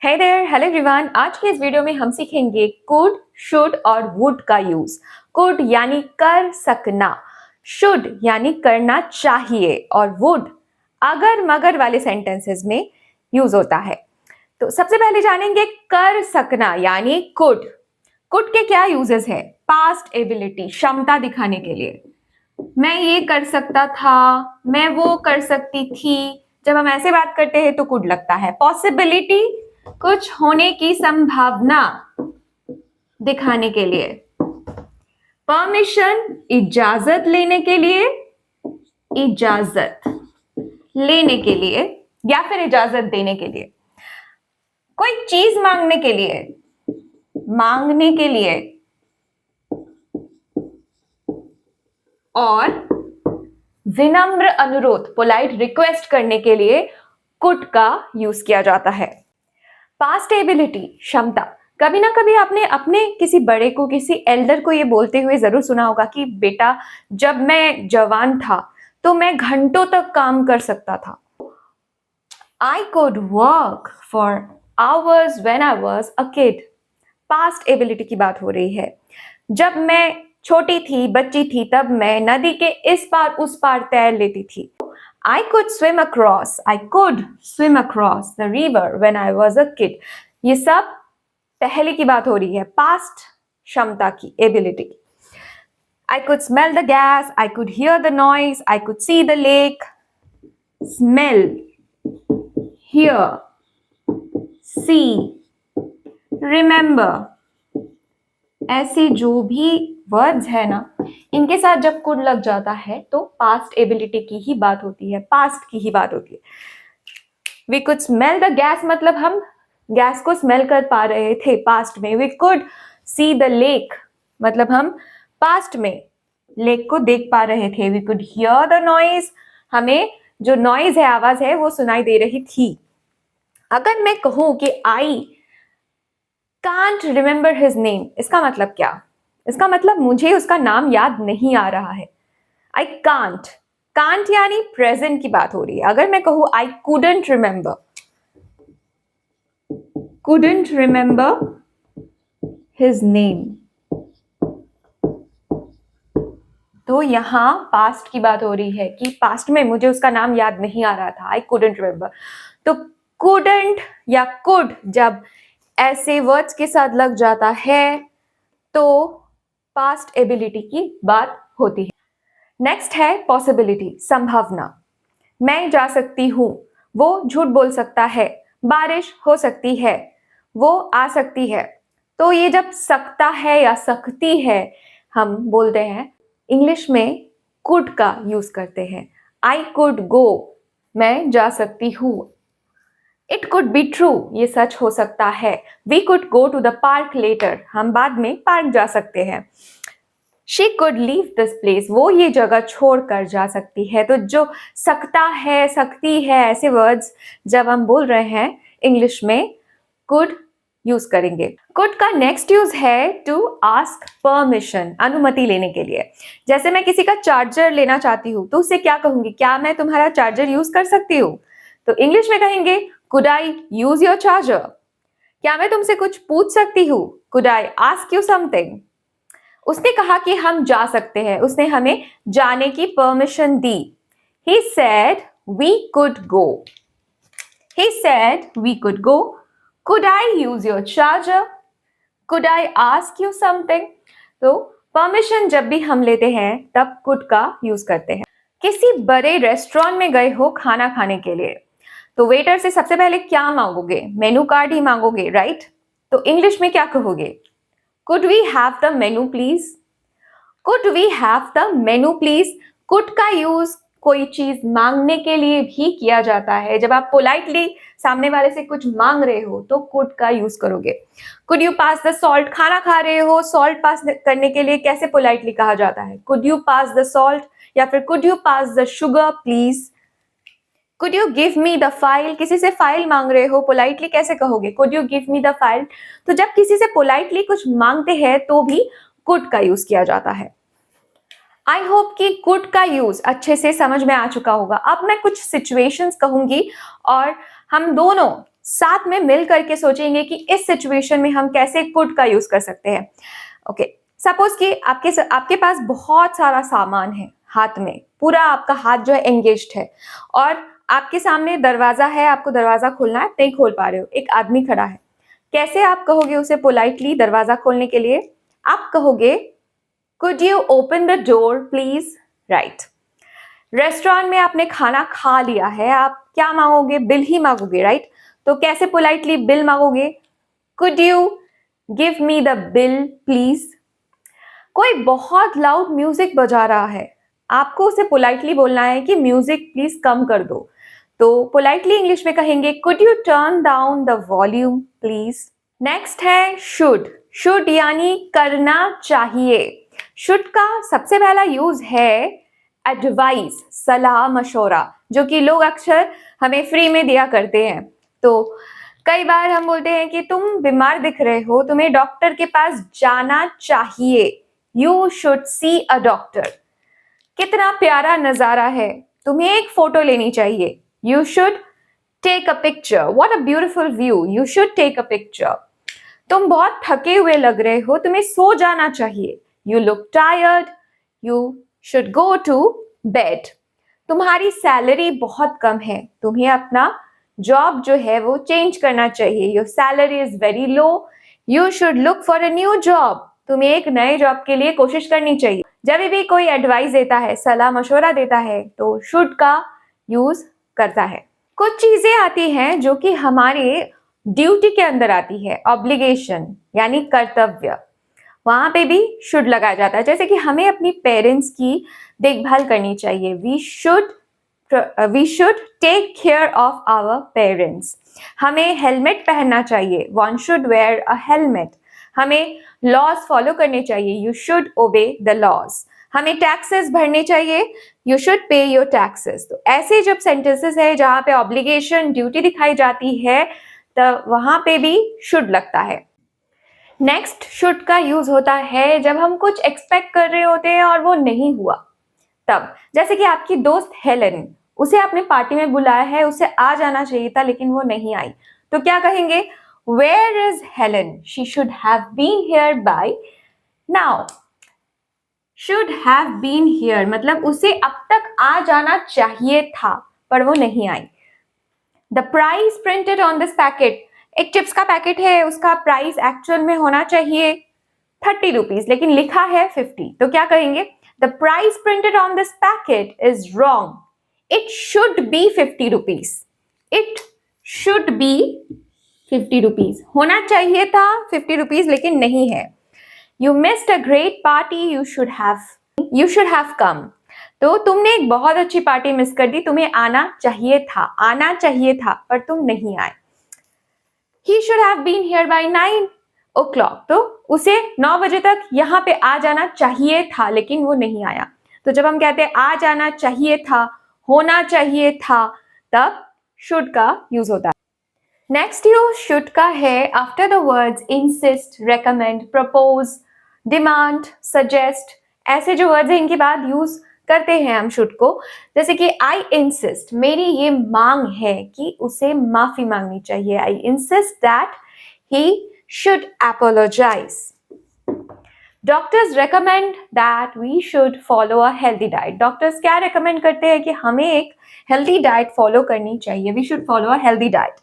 Hey there, hello everyone. आज के इस वीडियो में हम सीखेंगे कुड, शुड और वुड का यूज। कुड यानी कर सकना, शुड यानी करना चाहिए और वुड अगर मगर वाले सेंटेंसेस में यूज होता है। तो सबसे पहले जानेंगे कर सकना यानी कुड। कुड के क्या यूजेस है? पास्ट एबिलिटी, क्षमता दिखाने के लिए। मैं ये कर सकता था, मैं वो कर सकती थी। जब हम ऐसे बात करते हैं तो कुड लगता है। पॉसिबिलिटी, कुछ होने की संभावना दिखाने के लिए। परमिशन, इजाजत लेने के लिए, इजाजत लेने के लिए या फिर इजाजत देने के लिए। कोई चीज मांगने के लिए, मांगने के लिए। और विनम्र अनुरोध, पोलाइट रिक्वेस्ट करने के लिए कुड का यूज किया जाता है। पास्ट एबिलिटी, क्षमता। कभी ना कभी आपने अपने किसी बड़े को, किसी एल्डर को ये बोलते हुए जरूर सुना होगा कि बेटा, जब मैं जवान था तो मैं घंटों तक काम कर सकता था। I could work for hours when I was a kid. Past ability की बात हो रही है। जब मैं छोटी थी, बच्ची थी, तब मैं नदी के इस पार उस पार तैर लेती थी। I could swim across the river when I was a kid. ये सब पहले की बात हो रही है, पास्ट क्षमता की, ability. I could smell the gas, I could hear the noise, I could see the lake. Smell, hear, see, remember, ऐसे जो भी वर्ड्स है ना, इनके साथ जब कुड लग जाता है तो पास्ट एबिलिटी की ही बात होती है, पास्ट की ही बात होती है। We could smell the gas, मतलब हम गैस को स्मेल कर पा रहे थे पास्ट में। We could see the lake, मतलब हम पास्ट में लेक को देख पा रहे थे। We could hear the noise, हमें जो नॉइज है, आवाज है, वो सुनाई दे रही थी। अगर मैं कहूं कि I can't remember his name, इसका मतलब क्या? इसका मतलब मुझे उसका नाम याद नहीं आ रहा है। आई कांट, कांट यानी प्रेजेंट की बात हो रही है। अगर मैं कहूं आई couldn't remember his name, तो यहां पास्ट की बात हो रही है कि पास्ट में मुझे उसका नाम याद नहीं आ रहा था। आई couldn't remember। तो couldn't या could जब ऐसे वर्ड्स के साथ लग जाता है तो पास्ट एबिलिटी की बात होती है। नेक्स्ट है पॉसिबिलिटी, संभावना। मैं जा सकती हूं, वो झूठ बोल सकता है। बारिश हो सकती है, वो आ सकती है। तो ये जब सकता है या सकती है, हम बोलते हैं इंग्लिश में कुड का यूज करते हैं। आई कुड गो, मैं जा सकती हूं। इट कुड बी ट्रू, ये सच हो सकता है। We could go to the park later, हम बाद में पार्क जा सकते हैं। She could leave this place, वो ये जगह छोड़ कर जा सकती है। तो जो सकता है, सकती है, ऐसे वर्ड्स जब हम बोल रहे हैं इंग्लिश में कुड यूज करेंगे। कुड का नेक्स्ट यूज है टू आस्क परमिशन, अनुमति लेने के लिए। जैसे मैं किसी का चार्जर लेना चाहती हूँ तो उससे क्या कहूंगी? क्या मैं तुम्हारा चार्जर यूज कर सकती हूँ? तो इंग्लिश में कहेंगे could I use your charger. क्या मैं तुमसे कुछ पूछ सकती हूँ? Could I ask you something. उसने कहा कि हम जा सकते हैं, उसने हमें जाने की permission the. He said we could go. He said we could go. Could I use your charger? Could I ask you something? तो परमिशन जब भी हम लेते हैं तब could का यूज करते हैं। किसी बड़े रेस्टोरेंट में गए हो खाना खाने के लिए, तो वेटर से सबसे पहले क्या मांगोगे? मेनू कार्ड ही मांगोगे, राइट? तो इंग्लिश में क्या कहोगे? Could we have the menu please? Could we have the menu please? Could का यूज कोई चीज मांगने के लिए भी किया जाता है। जब आप पोलाइटली सामने वाले से कुछ मांग रहे हो तो कुड का यूज करोगे। Could you pass the salt, खाना खा रहे हो, सॉल्ट पास करने के लिए कैसे पोलाइटली कहा जाता है? Could you pass the salt, या फिर could you pass the sugar please. Could you give me the file, किसी से फाइल मांग रहे हो, पोलाइटली कैसे कहोगे? Could you give me the file. तो जब किसी से पोलाइटली कुछ मांगते हैं तो भी कुड का यूज किया जाता है। आई होप कि कुड का यूज अच्छे से समझ में आ चुका होगा। अब मैं कुछ सिचुएशंस कहूंगी और हम दोनों साथ में मिल करके सोचेंगे कि इस सिचुएशन में हम कैसे कुड का यूज कर सकते हैं। ओके, सपोज कि आपके पास बहुत सारा सामान है हाथ में, पूरा आपका हाथ जो है एंगेज्ड है और आपके सामने दरवाजा है, आपको दरवाजा खोलना है, नहीं खोल पा रहे हो, एक आदमी खड़ा है। कैसे आप कहोगे उसे पोलाइटली दरवाजा खोलने के लिए? आप कहोगे could you open the door please, right. Restaurant में आपने खाना खा लिया है, आप क्या मांगोगे? बिल ही मांगोगे, राइट। तो कैसे पोलाइटली बिल मांगोगे? Could you give me the bill please. कोई बहुत लाउड म्यूजिक बजा रहा है, आपको उसे पोलाइटली बोलना है कि म्यूजिक प्लीज कम कर दो। तो पोलाइटली इंग्लिश में कहेंगे could U turn down the volume please. Next है शुड। शुड यानी करना चाहिए। शुड का सबसे पहला यूज है एडवाइस, सलाह मशवरा, जो कि लोग अक्सर हमें फ्री में दिया करते हैं। तो कई बार हम बोलते हैं कि तुम बीमार दिख रहे हो, तुम्हें डॉक्टर के पास जाना चाहिए, you should see a doctor. कितना प्यारा नजारा है, तुम्हें एक फोटो लेनी चाहिए, you should take a picture, what a beautiful view, you should take a picture. तुम बहुत थके हुए लग रहे हो, तुम्हें सो जाना चाहिए, you look tired, you should go to bed. तुम्हारी सैलरी बहुत कम है, तुम्हें अपना जॉब जो है वो चेंज करना चाहिए, your salary is very low, you should look for a new job. तुम्हें एक नए जॉब के लिए कोशिश करनी चाहिए। जब भी कोई एडवाइस देता है, सलाह मशवरा देता है, तो शुड का यूज करता है। कुछ चीजें आती हैं जो कि हमारे ड्यूटी के अंदर आती है, ऑब्लिगेशन यानी कर्तव्य, वहां पे भी शुड लगाया जाता है। जैसे कि हमें अपनी पेरेंट्स की देखभाल करनी चाहिए, we should take care of our parents. हमें हेलमेट पहनना चाहिए, one should wear a helmet. हमें लॉज फॉलो करने चाहिए, you should obey the laws. हमें टैक्सेस भरने चाहिए, you should pay your taxes. तो ऐसे जब सेंटेंसेस है जहां पे ऑब्लिगेशन, ड्यूटी दिखाई जाती है, तो वहां पे भी शुड लगता है। नेक्स्ट शुड का यूज होता है जब हम कुछ एक्सपेक्ट कर रहे होते हैं और वो नहीं हुआ तब। जैसे कि आपकी दोस्त हेलेन, उसे आपने पार्टी में बुलाया है, उसे आ जाना चाहिए था लेकिन वो नहीं आई, तो क्या कहेंगे? Where is Helen, she should have been here by now. Should have been here मतलब उसे अब तक आ जाना चाहिए था पर वो नहीं आई। The price printed on this packet, एक चिप्स का पैकेट है, उसका प्राइस एक्चुअल में होना चाहिए 30 रुपीज लेकिन लिखा है 50, तो क्या कहेंगे? The price printed on this packet is wrong, it should be 50 rupees, it should be 50 rupees, होना चाहिए था 50 रुपीज लेकिन नहीं है। You missed a great party, you should have come. तो तुमने एक बहुत अच्छी पार्टी मिस कर दी, तुम्हें आना चाहिए था पर तुम नहीं आए। He should have been here by 9 o'clock, तो उसे 9 बजे तक यहाँ पे आ जाना चाहिए था लेकिन वो नहीं आया। तो जब हम कहते हैं आ जाना चाहिए था, होना चाहिए था, तब should का यूज होता है। नेक्स्ट यूज शुड का है after the words insist, recommend, propose, demand, suggest. ऐसे जो वर्ड्स हैं इनके बाद यूज करते हैं हम शुड को। जैसे कि आई इंसिस्ट, मेरी ये मांग है कि उसे माफी मांगनी चाहिए, I insist that he should apologize. Doctors recommend that we should follow a healthy diet. Doctors क्या रेकमेंड करते हैं कि हमें एक हेल्दी डाइट फॉलो करनी चाहिए, we should follow a healthy diet.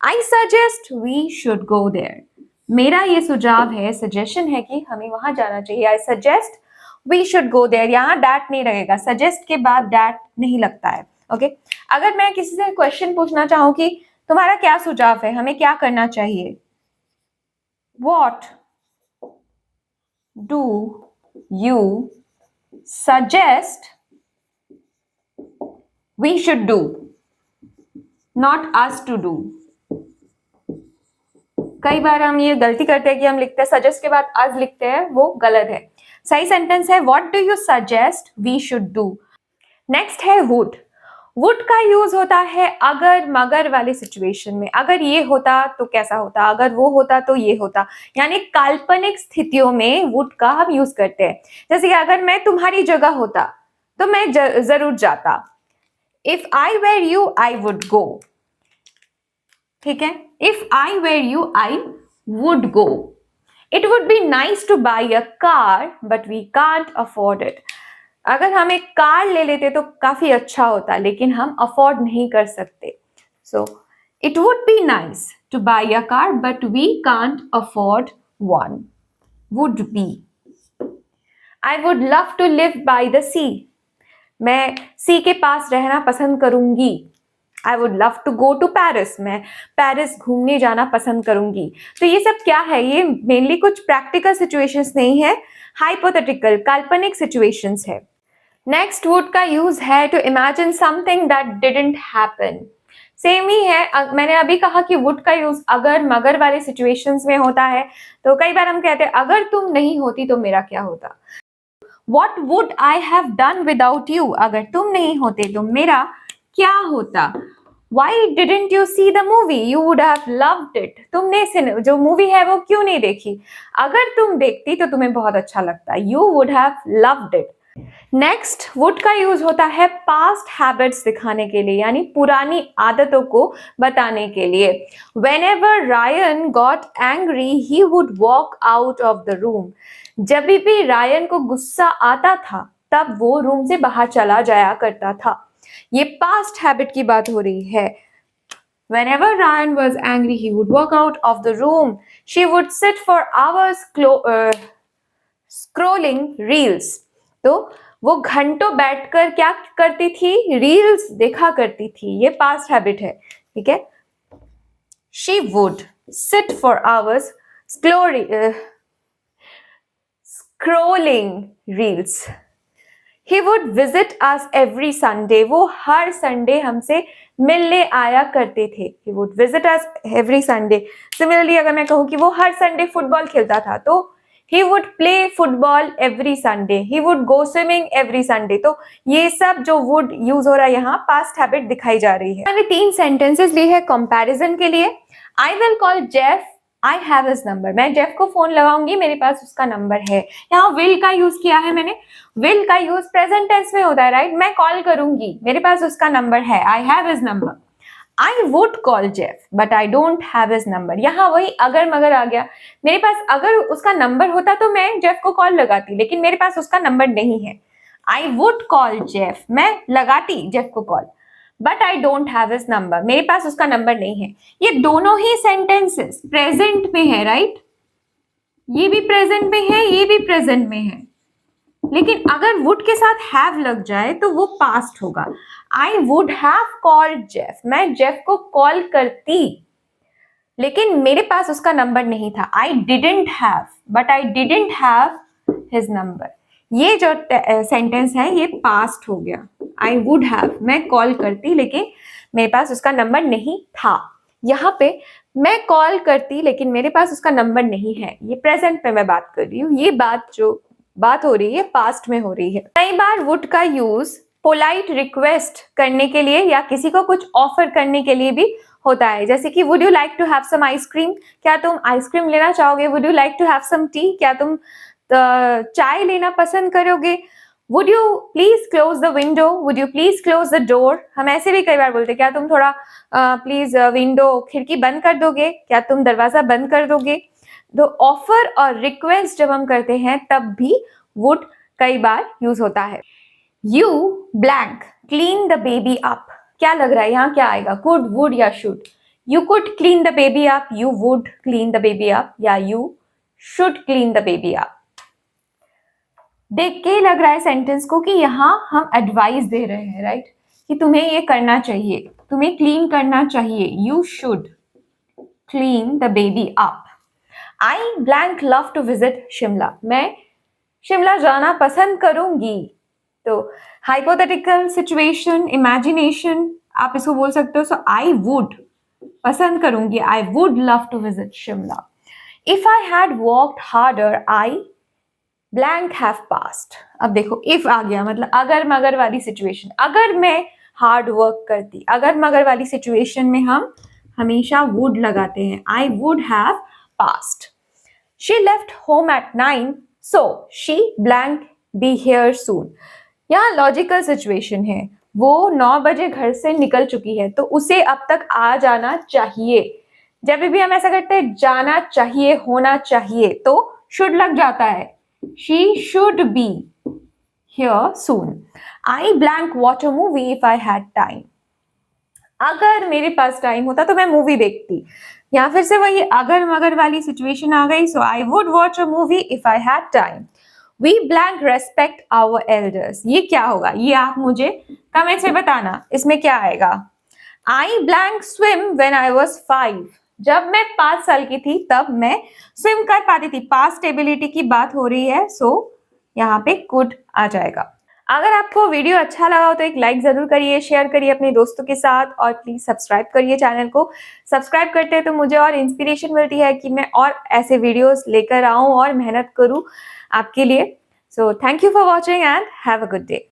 I suggest we should go there, मेरा ये सुझाव है, सजेशन है कि हमें वहां जाना चाहिए। I suggest we should go there, यहाँ डैट नहीं लगेगा, सजेस्ट के बाद डैट नहीं लगता है। ओके, अगर मैं किसी से क्वेश्चन पूछना चाहूँ कि तुम्हारा क्या सुझाव है, हमें क्या करना चाहिए, what do you suggest we should do, not us to do. कई बार हम ये गलती करते हैं कि हम लिखते हैं सजेस्ट के बाद अस लिखते हैं, वो गलत है। सही सेंटेंस है what do you suggest we should do. Next है वुड। वुड का यूज होता है अगर मगर वाले सिचुएशन में, अगर ये होता तो कैसा होता, अगर वो होता तो ये होता, यानी काल्पनिक स्थितियों में वुड का हम यूज करते हैं। जैसे कि अगर मैं तुम्हारी जगह होता तो मैं जरूर जाता, if I were you I would go. ठीक है, if I were you I would go. It would be nice to buy a car but we can't afford it. अगर हम एक कार ले लेते तो काफी अच्छा होता, लेकिन हम अफोर्ड नहीं कर सकते. So it would be nice to buy a car but we can't afford one. Would be. I would love to live by the sea. मैं सी के पास रहना पसंद करूंगी. I would love to go to Paris. मैं Paris घूमने जाना पसंद करूंगी. तो ये सब क्या है, ये मेनली कुछ प्रैक्टिकल सिचुएशंस नहीं है, हाइपोथेटिकल काल्पनिक सिचुएशंस है. नेक्स्ट वुड का यूज है to imagine something that didn't happen. Same ही है, मैंने अभी कहा कि वुड का यूज अगर मगर वाले सिचुएशंस में होता है. तो कई बार हम कहते हैं अगर तुम नहीं होती तो मेरा क्या होता. What would I have done without you? अगर तुम नहीं होते तो मेरा क्या होता. Why didn't you see the movie? You would have loved it. तुमने जो मूवी है वो क्यों नहीं देखी. अगर तुम देखती तो तुम्हें बहुत अच्छा लगता. You would have loved it. Next would का यूज होता है पास्ट हैबिट्स दिखाने के लिए, यानी पुरानी आदतों को बताने के लिए. Whenever Ryan got angry, he would walk out of the room. जब भी रायन को गुस्सा आता था तब वो रूम से बाहर चला जाया करता था. ये पास्ट हैबिट की बात हो रही है. Whenever Ryan was angry, he would walk out of the room. She would sit for hours scrolling reels. तो वो घंटों बैठकर क्या करती थी, रील्स देखा करती थी. ये पास्ट हैबिट है. ठीक है. She would sit for hours scrolling reels. He would visit us every Sunday. वो हर संडे हमसे मिलने आया करते थे. He would visit us every Sunday. Similarly, अगर मैं कहूँ कि वो हर संडे फुटबॉल खेलता था तो he would play football every Sunday. He would go swimming every Sunday. तो ये सब जो would यूज हो रहा है यहाँ पास्ट हैबिट दिखाई जा रही है. मैंने 3 सेंटेंसेस ली है कंपैरिजन के लिए. I will call Jeff. I have his number. मैं जेफ को फोन लगाऊंगी, मेरे पास उसका नंबर है. यहाँ will का यूज किया है मैंने. will का यूज प्रेजेंट टेंस में होता है, राइट. मैं कॉल करूंगी, मेरे पास उसका नंबर है. I have his number. I would call Jeff, but I don't have his number. यहाँ वही अगर मगर आ गया. मेरे पास अगर उसका नंबर होता तो मैं जेफ को कॉल लगाती, लेकिन मेरे पास उसका नंबर नहीं है. I would call Jeff. मैं लगाती जेफ को call, but I don't have his number. मेरे पास उसका नंबर नहीं है. ये दोनों ही सेंटेंसेस प्रेजेंट में है, राइट. ये भी प्रेजेंट में है, ये भी प्रेजेंट में है. लेकिन अगर वुड के साथ हैव लग जाए तो वो पास्ट होगा. आई वुड हैव कॉल्ड जेफ. मैं जेफ को कॉल करती, लेकिन मेरे पास उसका नंबर नहीं था. I didn't have, but I didn't have his number. ये जो सेंटेंस है ये पास्ट हो गया. आई वुड हैव, मैं कॉल करती लेकिन मेरे पास उसका नंबर नहीं था. यहाँ पे मैं कॉल करती लेकिन मेरे पास उसका नंबर नहीं है. ये प्रेजेंट में मैं बात कर रही हूँ. ये बात हो रही है पास्ट में हो रही है. कई बार वुड का यूज पोलाइट रिक्वेस्ट करने के लिए या किसी को कुछ ऑफर करने के लिए भी होता है. जैसे कि would you like to have some ice cream. क्या तुम आइसक्रीम लेना चाहोगे. Would you like to have some tea. क्या तुम चाय लेना पसंद करोगे. Would you please close the window. Would you please close the door. हम ऐसे भी कई बार बोलते हैं, क्या तुम थोड़ा प्लीज विंडो खिड़की बंद कर दोगे. क्या तुम दरवाजा बंद कर दोगे. तो ऑफर और रिक्वेस्ट जब हम करते हैं तब भी वुड कई बार यूज होता है. You blank clean the baby up. क्या लग रहा है यहाँ क्या आएगा, कुड, वुड या should. You could clean the baby up, you would clean the baby up, या you should clean the baby up. देख के लग रहा है सेंटेंस को कि यहाँ हम एडवाइस दे रहे हैं, राइट, कि तुम्हें ये करना चाहिए, तुम्हें क्लीन करना चाहिए. You should clean the baby up. I blank love to visit Shimla. मैं शिमला जाना पसंद करूंगी. तो हाइपोथेटिकल सिचुएशन, इमेजिनेशन आप इसको बोल सकते हो. सो आई वुड पसंद करूंगी, I would love to visit Shimla. If I had worked harder I blank have passed. अब देखो इफ आ गया, मतलब अगर मगर वाली सिचुएशन. अगर मैं हार्ड वर्क करती, अगर मगर वाली सिचुएशन में हम हमेशा वुड लगाते हैं. I would have past. She left home at 9 so she blank be here soon. यहाँ लॉजिकल सिचुएशन है. वो 9 बजे घर से निकल चुकी है, तो उसे अब तक आ जाना चाहिए। जब भी हम ऐसा करते हैं जाना चाहिए, होना चाहिए, तो शुड लग जाता है। She should be here soon. I blank watch a movie if I had time. अगर मेरे पास टाइम होता तो मैं मूवी देखती। या फिर से वही अगर मगर वाली सिचुएशन आ गई। So I would watch a movie if I had time. We blank respect our elders. ये क्या होगा, ये आप मुझे कमेंट में बताना, इसमें क्या आएगा। आई blank swim when I was 5। जब मैं 5 साल की थी तब मैं स्विम कर पाती थी। पास्ट एबिलिटी की बात हो रही है, सो यहाँ पे कुड आ जाएगा। अगर आपको वीडियो अच्छा लगा हो तो एक लाइक जरूर करिए, शेयर करिए अपने दोस्तों के साथ और प्लीज सब्सक्राइब करिए चैनल को। सब्सक्राइब करते हैं तो मुझे और इंस्पिरेशन मिलती है कि मैं और ऐसे वीडियोस लेकर आऊं और मेहनत करूं आपके लिए। So thank you for watching and have a good day.